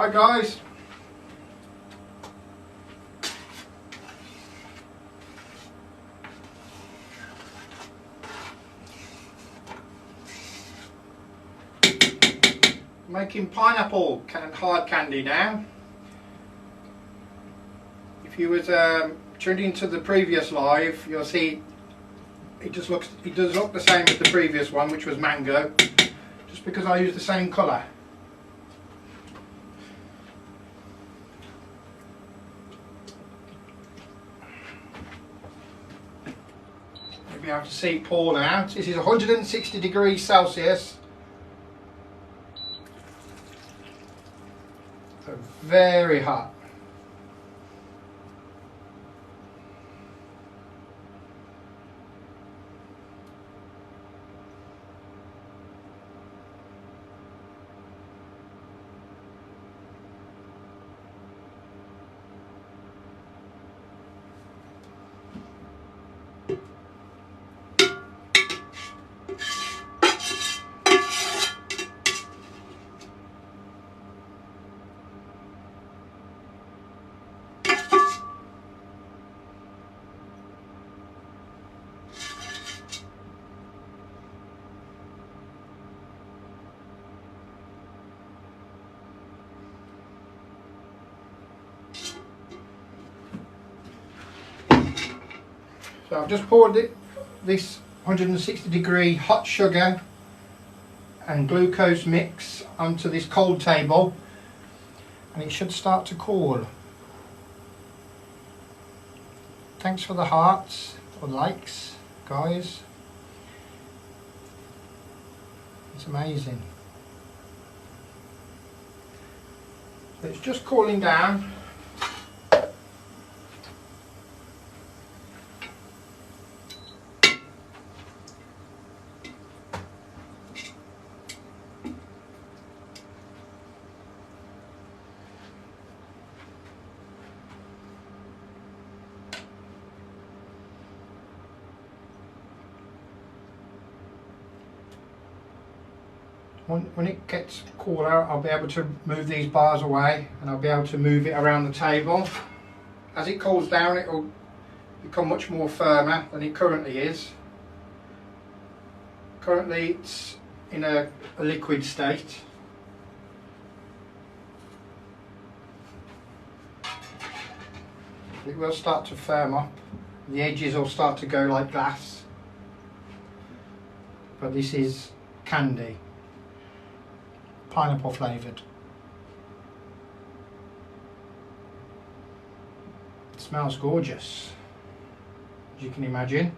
Hi guys. Making pineapple hard candy now. If you was tuned into the previous live, you'll see it does look the same as the previous one, which was mango, just because I use the same colour. You'll be able to see it pour out. This is 160 degrees Celsius. So very hot. So I've just poured this 160 degree hot sugar and glucose mix onto this cold table, and it should start to cool. Thanks for the hearts or likes, guys. It's amazing. It's just cooling down. When it gets cooler, I'll be able to move these bars away and I'll be able to move it around the table. As it cools down, it will become much more firmer than it currently is. Currently it's in a liquid state. It will start to firm up. The edges will start to go like glass. But this is candy. Pineapple flavoured. It smells gorgeous, as you can imagine.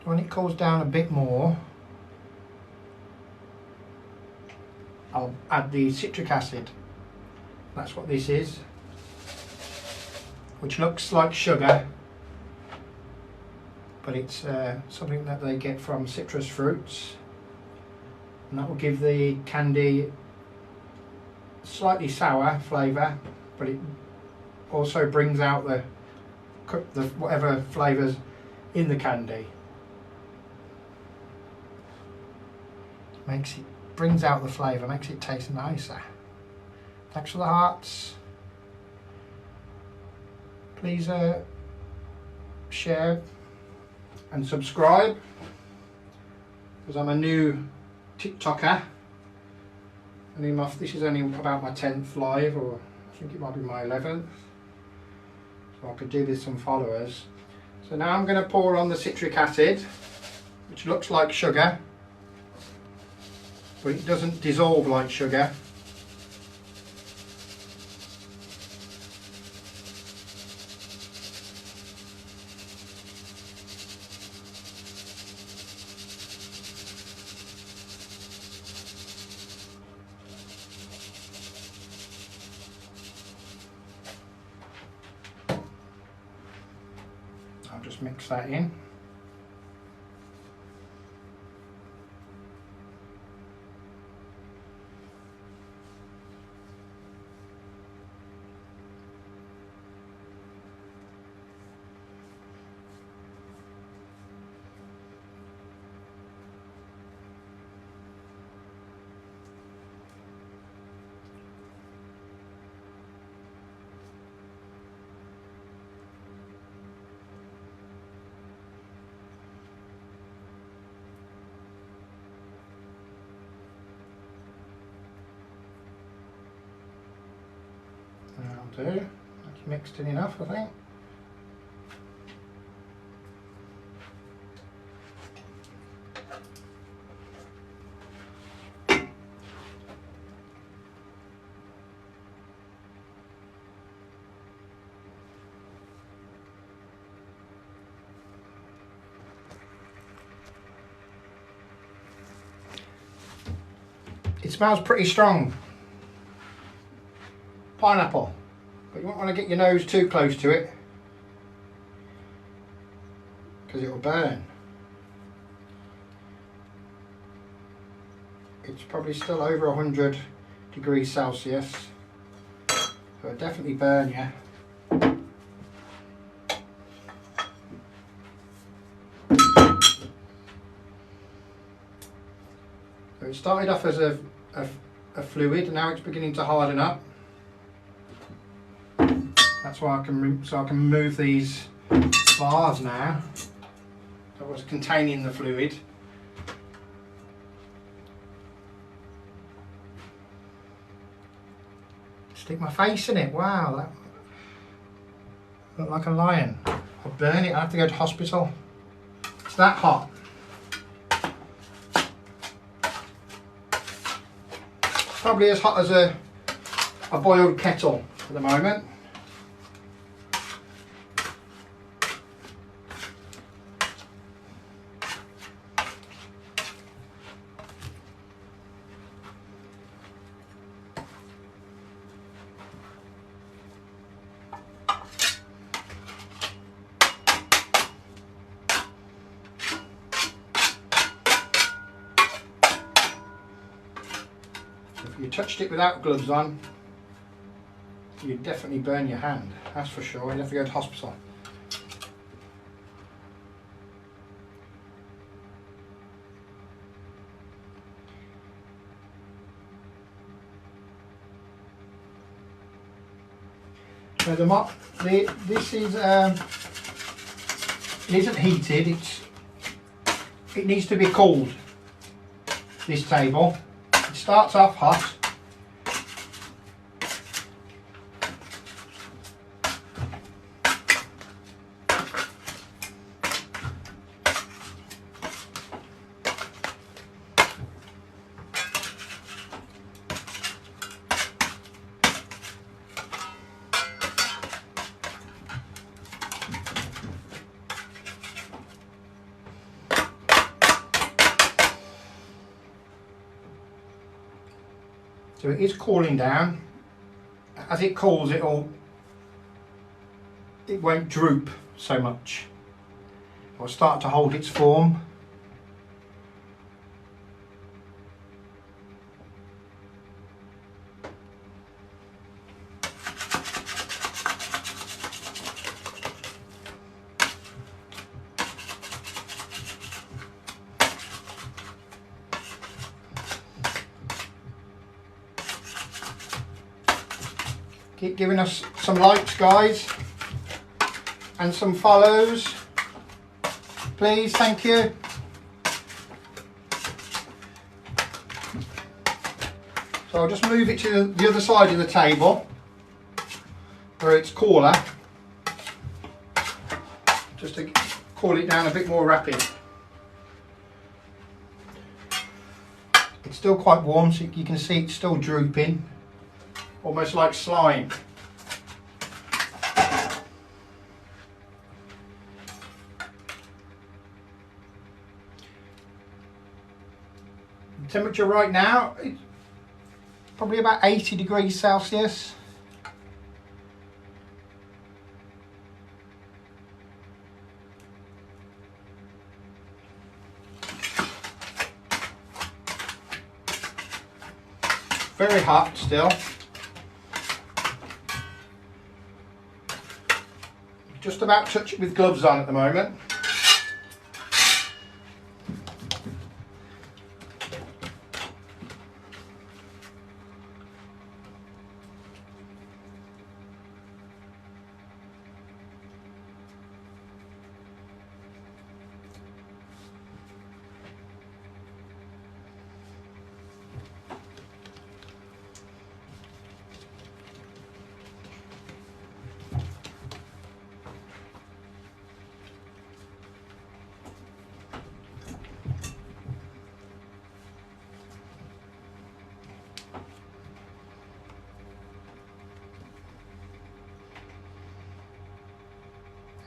When it cools down a bit more, I'll add the citric acid. That's what this is, which looks like sugar, but it's something that they get from citrus fruits, and that will give the candy slightly sour flavour, but it also brings out the whatever flavours in the candy. Brings out the flavour, makes it taste nicer. Thanks for the hearts. Please share and subscribe, because I'm a new TikToker. This is only about my 10th live, or I think it might be my 11th. So I could do with some followers. So now I'm going to pour on the citric acid, which looks like sugar, but it doesn't dissolve like sugar. just mix that in. That'll do. That's mixed in enough, I think. It smells pretty strong. Pineapple. But you won't want to get your nose too close to it because it will burn. It's probably still over 100 degrees Celsius, so it'll definitely burn you. So it started off as a fluid, and now it's beginning to harden up. That's why I can move these bars now that was containing the fluid. Stick my face in it. Wow, that looked like a lion. I'll burn it. I have to go to hospital. It's that hot. Probably as hot as a boiled kettle at the moment. If you touched it without gloves on, you'd definitely burn your hand, that's for sure. You'd have to go to hospital. So this is it isn't heated. It needs to be cooled. This table. It starts off hot. So it is cooling down. As it cools, it won't droop so much. It will start to hold its form. Keep giving us some likes, guys, and some follows, please. Thank you. So I'll just move it to the other side of the table where it's cooler, just to cool it down a bit more rapid. It's still quite warm, so you can see it's still drooping. Almost like slime. The temperature right now is probably about 80 degrees Celsius. very hot still. Just about touch it with gloves on at the moment.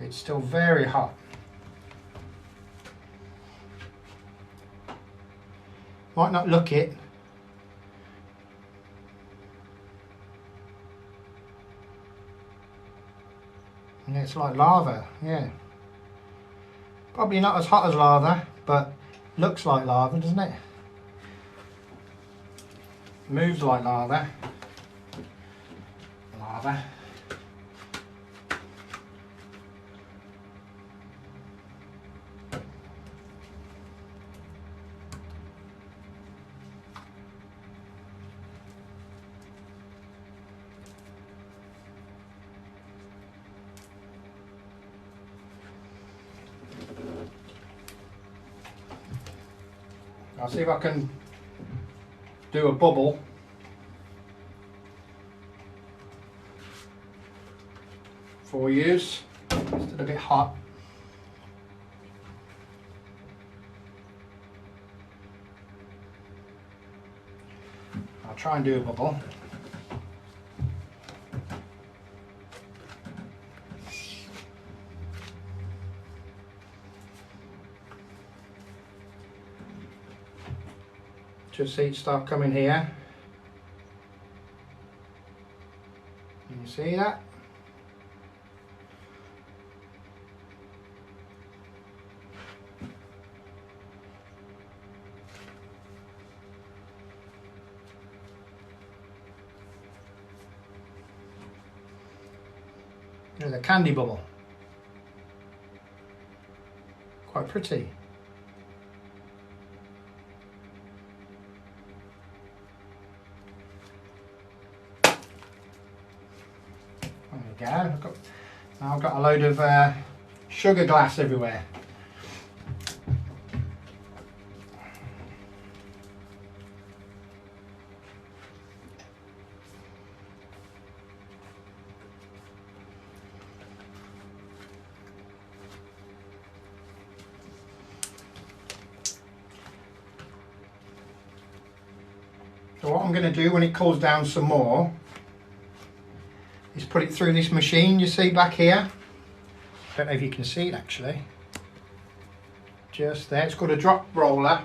It's still very hot. Might not look it. Yeah, it's like lava, yeah. Probably not as hot as lava, but looks like lava, doesn't it? Moves like lava. Lava. I'll see if I can do a bubble. For use. Still a bit hot. I'll try and do a bubble. Just see it start coming here. Can you see that? There's a candy bubble. Quite pretty. There we go. Now I've got a load of sugar glass everywhere. So what I'm going to do when it cools down some more is put it through this machine you see back here. I don't know if you can see it actually. Just there, it's called a drop roller.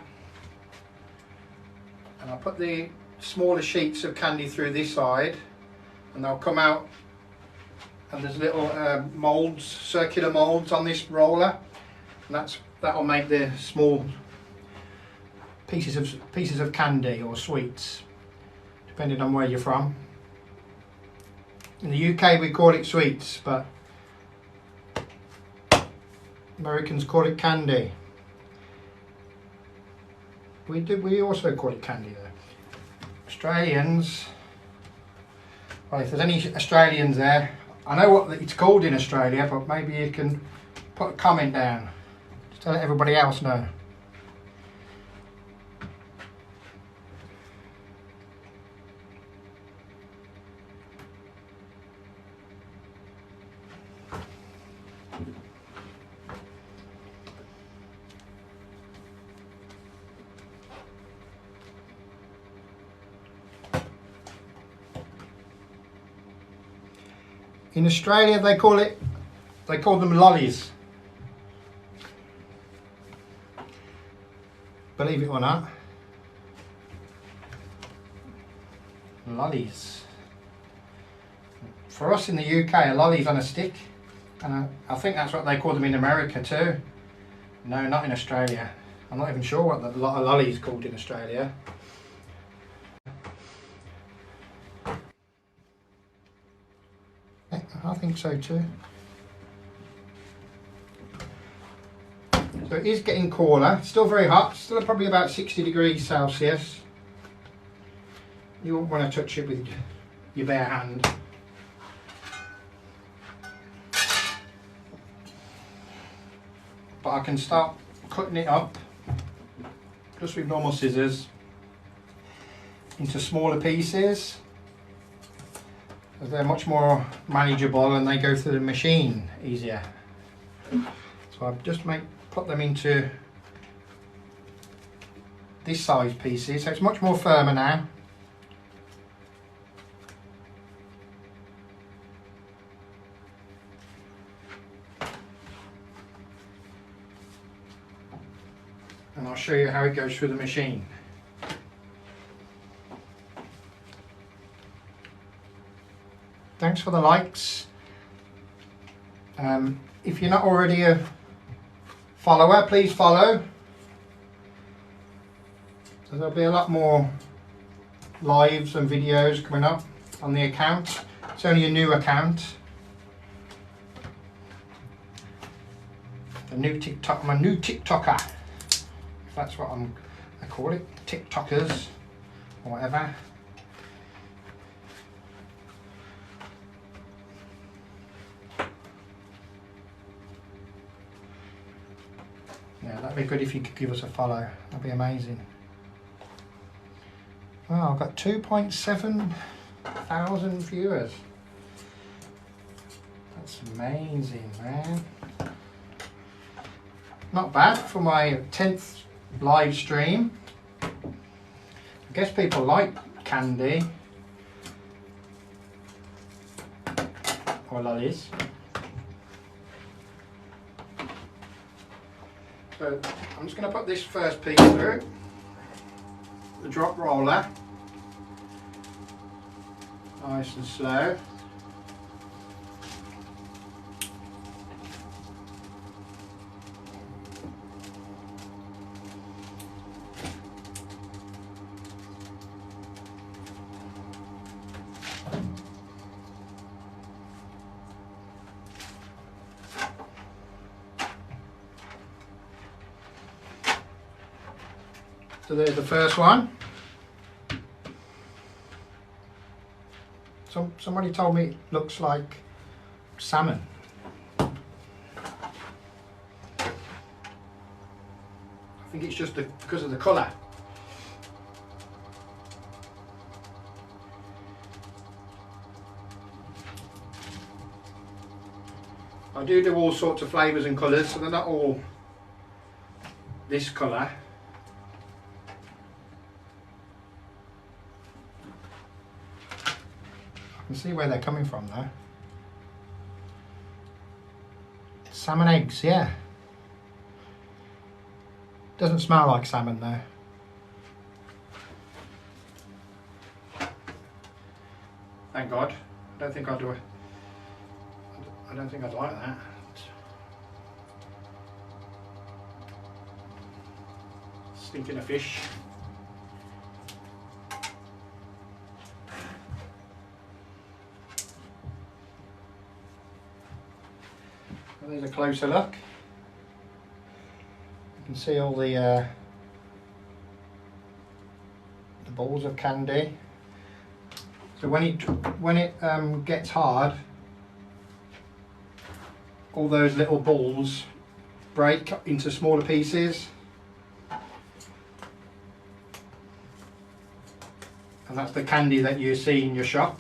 And I'll put the smaller sheets of candy through this side and they'll come out, and there's little moulds, circular moulds on this roller, and that'll make the small pieces of candy or sweets, depending on where you're from. In the UK we call it sweets, but Americans call it candy. We also call it candy though. Australians, well, if there's any Australians there, I know what it's called in Australia, but maybe you can put a comment down just to let everybody else know. In Australia they call them lollies. Believe it or not. Lollies. For us in the UK, a lolly's on a stick, and I think that's what they call them in America too. No, not in Australia. I'm not even sure what a lolly is called in Australia. I think so too. So it is getting cooler, still very hot, still probably about 60 degrees Celsius. You won't want to touch it with your bare hand. But I can start cutting it up just with normal scissors into smaller pieces. They're much more manageable and they go through the machine easier. So I just put them into this size pieces, so it's much more firmer now. And I'll show you how it goes through the machine. Thanks for the likes. If you're not already a follower, please follow. So there'll be a lot more lives and videos coming up on the account. It's only a new account. I'm a new TikToker. If that's what I call it, TikTokers or whatever. Yeah, that'd be good if you could give us a follow. That'd be amazing. Well, I've got 2.7 thousand viewers. That's amazing, man. Not bad for my 10th live stream. I guess people like candy or lollies. So I'm just going to put this first piece through the drop roller, nice and slow. So there's the first one. Somebody told me it looks like salmon. I think it's just because of the colour. I do all sorts of flavours and colours, so they're not all this colour. I can see where they're coming from though. Salmon eggs, yeah. Doesn't smell like salmon though. Thank God. I don't think I'd do it. I don't think I'd like that. Stinking a fish. There's a closer look. You can see all the balls of candy. So when it gets hard, all those little balls break into smaller pieces, and that's the candy that you see in your shop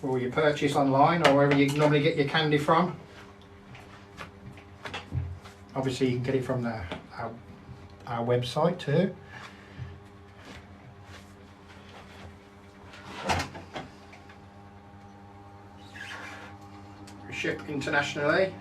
or you purchase online or wherever you normally get your candy from. Obviously you can get it from our website too. We ship internationally.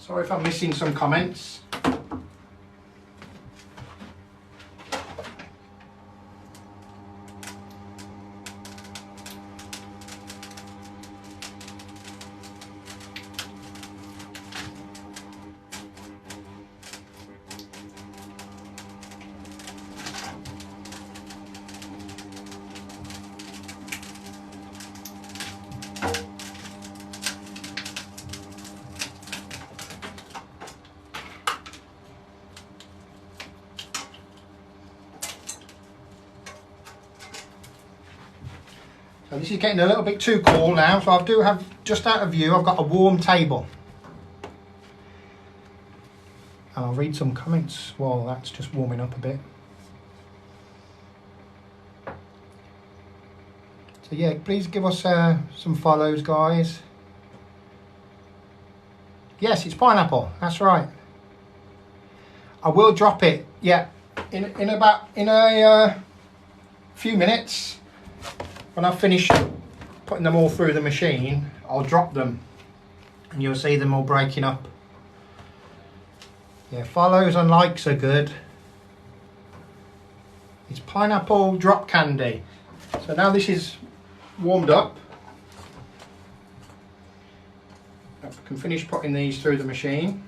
Sorry if I'm missing some comments. So this is getting a little bit too cool now, so I do have, just out of view, I've got a warm table. And I'll read some comments while that's just warming up a bit. So yeah, please give us some follows, guys. Yes, it's pineapple, that's right. I will drop it, yeah, in a few minutes. When I've finished putting them all through the machine, I'll drop them and you'll see them all breaking up. Yeah, follows and likes are good. It's pineapple drop candy. So now this is warmed up, I can finish putting these through the machine.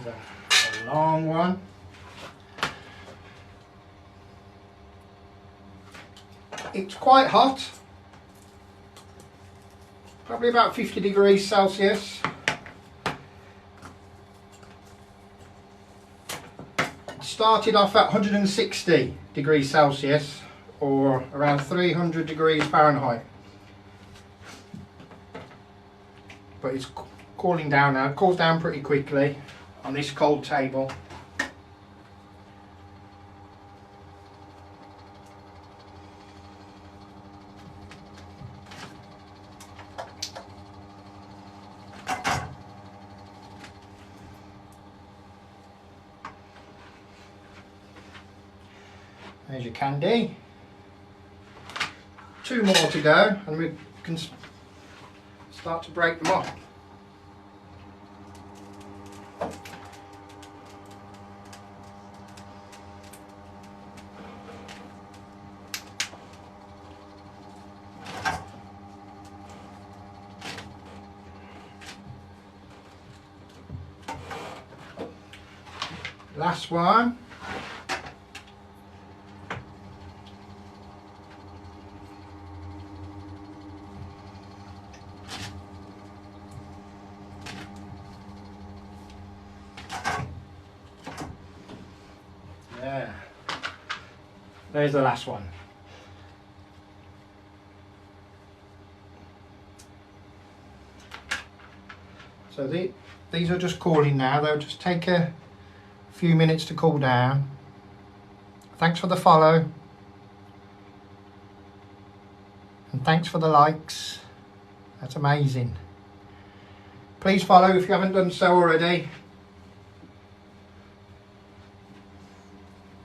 A long one. It's quite hot, probably about 50 degrees Celsius. It started off at 160 degrees Celsius or around 300 degrees Fahrenheit. But it's cooling down now. It cools down pretty quickly on this cold table. There's your candy. 2 more to go and we can start to break them off. Last one. Yeah. There's the last one. So these are just cooling now. They'll just take a few minutes to cool down. Thanks for the follow. And thanks for the likes. That's amazing. Please follow if you haven't done so already.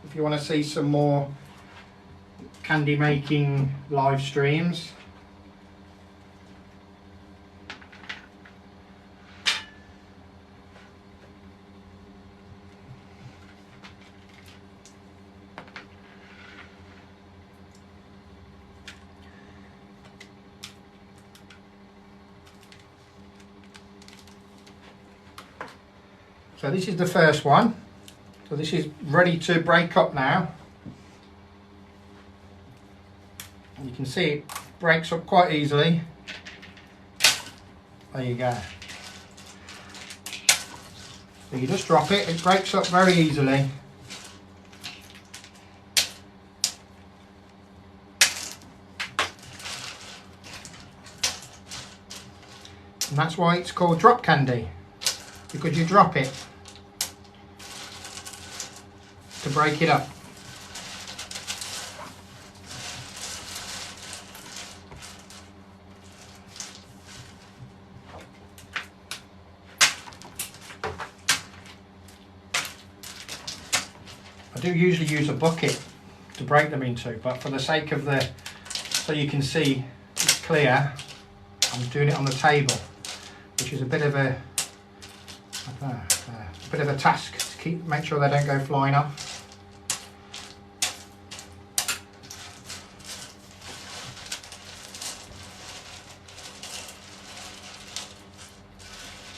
If you want to see some more candy making live streams. So this is the first one. So this is ready to break up now. And you can see it breaks up quite easily. There you go. So you just drop it, it breaks up very easily. And that's why it's called drop candy, because you drop it to break it up. I do usually use a bucket to break them into, but for the sake of the, so you can see it's clear, I'm doing it on the table, which is a bit of a task to make sure they don't go flying off.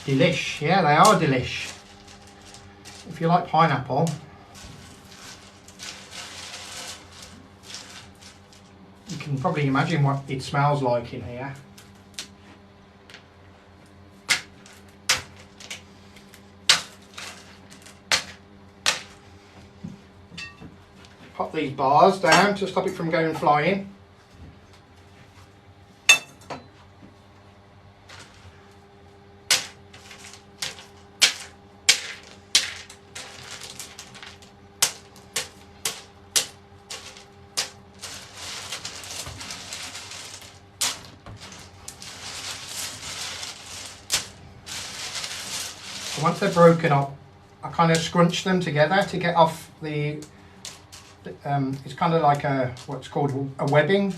Delish, yeah, they are delish. If you like pineapple, you can probably imagine what it smells like in here. Pop these bars down to stop it from going flying. So once they're broken up, I kind of scrunch them together to get off the it's kind of like what's called a webbing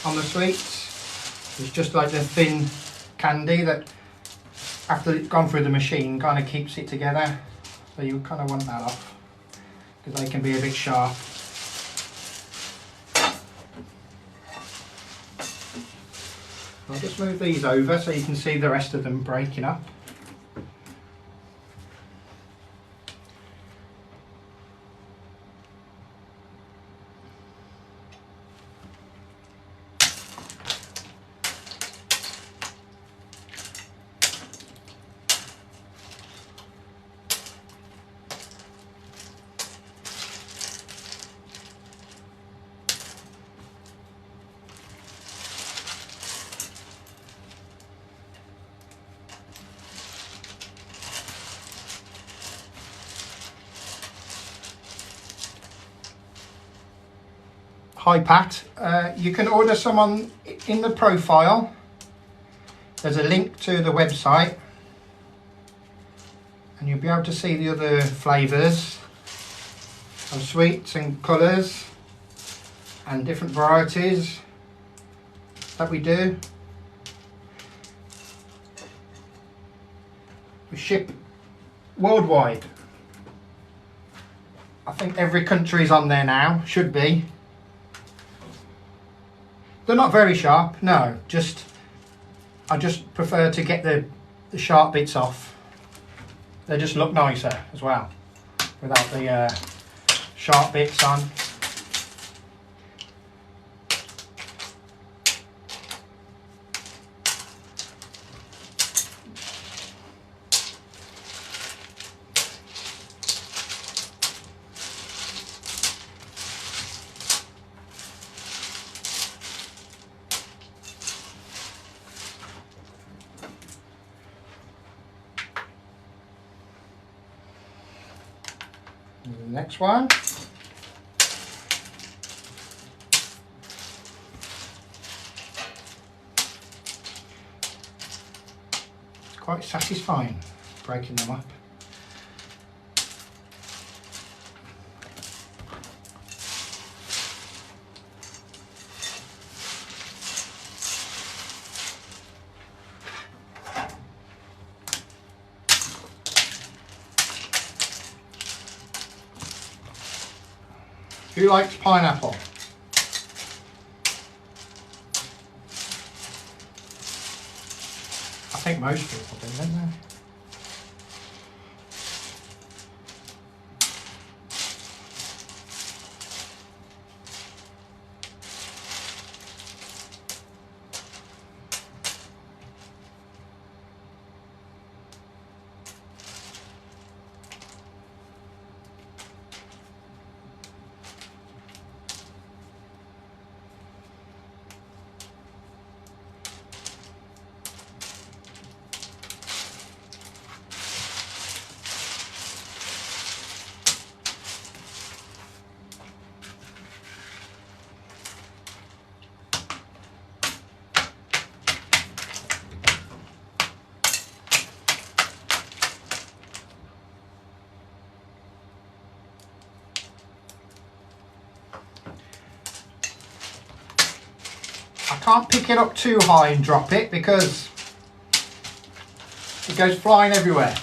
on the sweets. It's just like the thin candy that after it's gone through the machine kind of keeps it together. So you kind of want that off because they can be a bit sharp. I'll just move these over so you can see the rest of them breaking up. Hi Pat, you can order some in the profile. There's a link to the website and you'll be able to see the other flavours of sweets and colours and different varieties that we do. We ship worldwide. I think every country's on there now, should be. They're not very sharp, no, I just prefer to get the sharp bits off. They just look nicer as well, without the sharp bits on. The next one. It's quite satisfying breaking them up. Who likes pineapple? I think most people do, don't they? can't pick it up too high and drop it because it goes flying everywhere.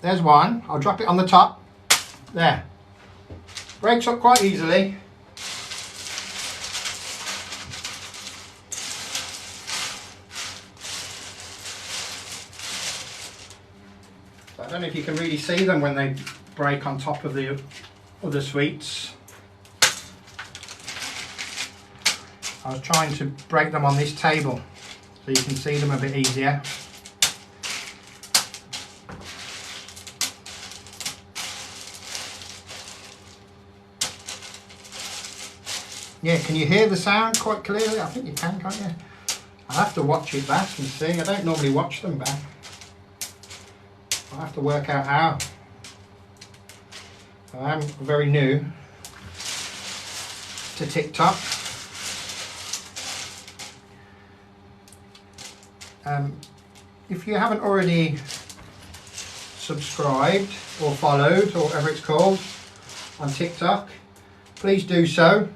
There's one. I'll drop it on the top. There. Breaks up quite easily. I don't know if you can really see them when they break on top of the other sweets. I was trying to break them on this table so you can see them a bit easier. Yeah, can you hear the sound quite clearly? I think you can, can't you? I'll have to watch it back and see. I don't normally watch them back. I'll have to work out how. I'm very new to TikTok. If you haven't already subscribed or followed or whatever it's called on TikTok, please do so.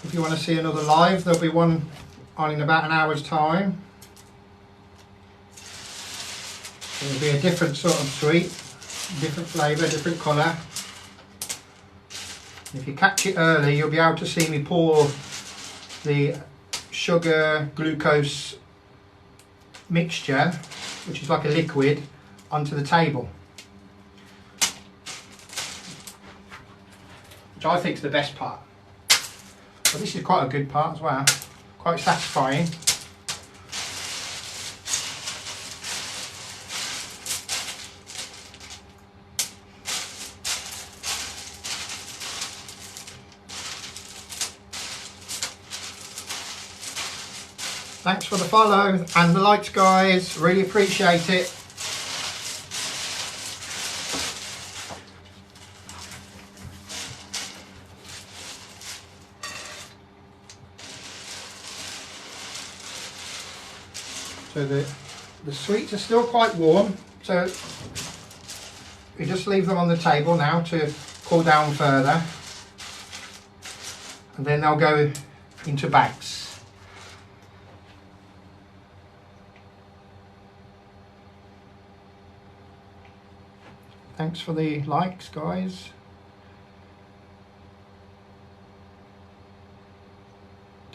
If you want to see another live, there'll be one on in about an hour's time. It'll be a different sort of sweet, different flavour, different colour. If you catch it early, you'll be able to see me pour the sugar glucose mixture, which is like a liquid, onto the table, which I think is the best part. But this is quite a good part as well, quite satisfying. Thanks for the follow and the likes, guys, really appreciate it. So the sweets are still quite warm, so we just leave them on the table now to cool down further, and then they'll go into bags. Thanks for the likes, guys.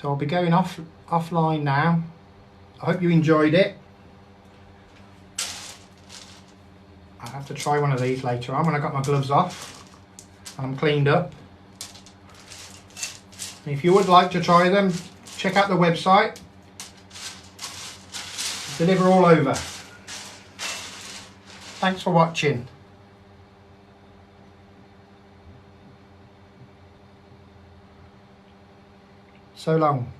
So I'll be going offline now. I hope you enjoyed it. I'll have to try one of these later on when I got my gloves off and I'm cleaned up. And if you would like to try them, check out the website. Deliver all over. Thanks for watching. So long.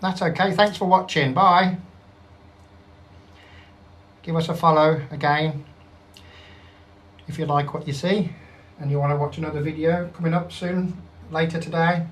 That's okay. Thanks for watching. Bye. Give us a follow again if you like what you see and you want to watch another video coming up soon, later today.